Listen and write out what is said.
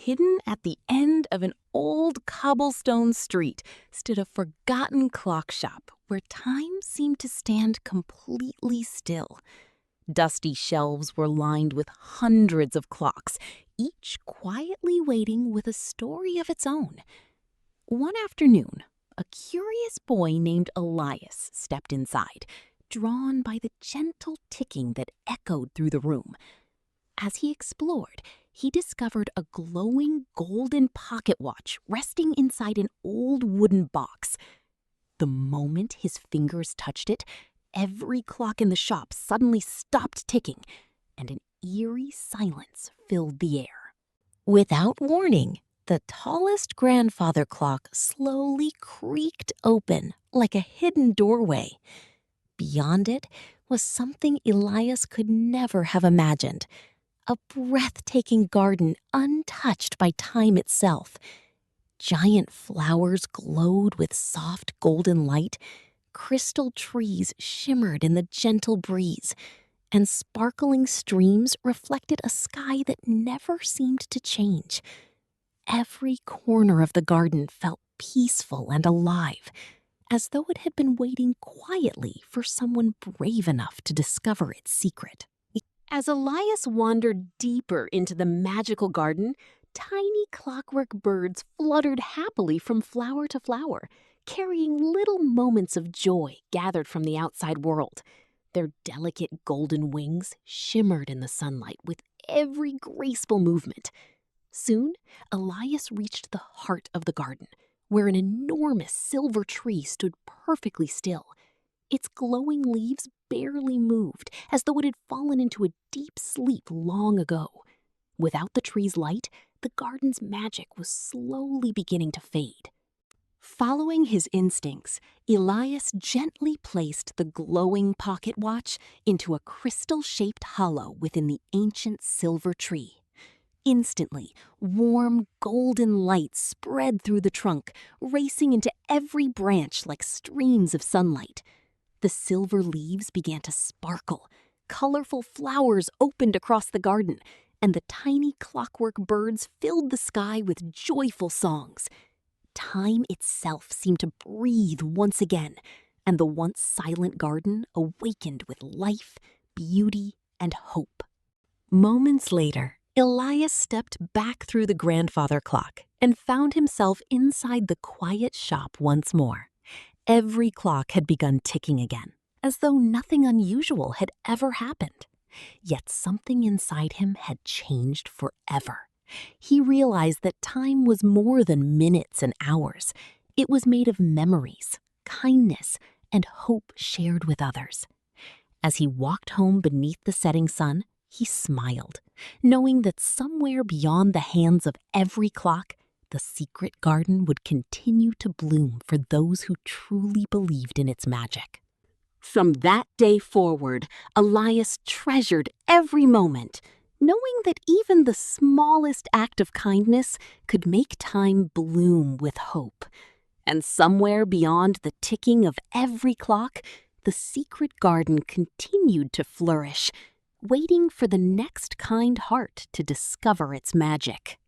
Hidden at the end of an old cobblestone street stood a forgotten clock shop where time seemed to stand completely still. Dusty shelves were lined with hundreds of clocks, each quietly waiting with a story of its own. One afternoon, a curious boy named Elias stepped inside, drawn by the gentle ticking that echoed through the room. As he explored, he discovered a glowing golden pocket watch resting inside an old wooden box. The moment his fingers touched it, every clock in the shop suddenly stopped ticking, and an eerie silence filled the air. Without warning, the tallest grandfather clock slowly creaked open like a hidden doorway. Beyond it was something Elias could never have imagined. A breathtaking garden untouched by time itself. Giant flowers glowed with soft golden light, crystal trees shimmered in the gentle breeze, and sparkling streams reflected a sky that never seemed to change. Every corner of the garden felt peaceful and alive, as though it had been waiting quietly for someone brave enough to discover its secret. As Elias wandered deeper into the magical garden, tiny clockwork birds fluttered happily from flower to flower, carrying little moments of joy gathered from the outside world. Their delicate golden wings shimmered in the sunlight with every graceful movement. Soon, Elias reached the heart of the garden, where an enormous silver tree stood perfectly still. Its glowing leaves barely moved, as though it had fallen into a deep sleep long ago. Without the tree's light, the garden's magic was slowly beginning to fade. Following his instincts, Elias gently placed the glowing pocket watch into a crystal-shaped hollow within the ancient silver tree. Instantly, warm, golden light spread through the trunk, racing into every branch like streams of sunlight. The silver leaves began to sparkle, colorful flowers opened across the garden, and the tiny clockwork birds filled the sky with joyful songs. Time itself seemed to breathe once again, and the once silent garden awakened with life, beauty, and hope. Moments later, Elias stepped back through the grandfather clock and found himself inside the quiet shop once more. Every clock had begun ticking again, as though nothing unusual had ever happened. Yet something inside him had changed forever. He realized that time was more than minutes and hours. It was made of memories, kindness, and hope shared with others. As he walked home beneath the setting sun, he smiled, knowing that somewhere beyond the hands of every clock, the secret garden would continue to bloom for those who truly believed in its magic. From that day forward, Elias treasured every moment, knowing that even the smallest act of kindness could make time bloom with hope. And somewhere beyond the ticking of every clock, the secret garden continued to flourish, waiting for the next kind heart to discover its magic.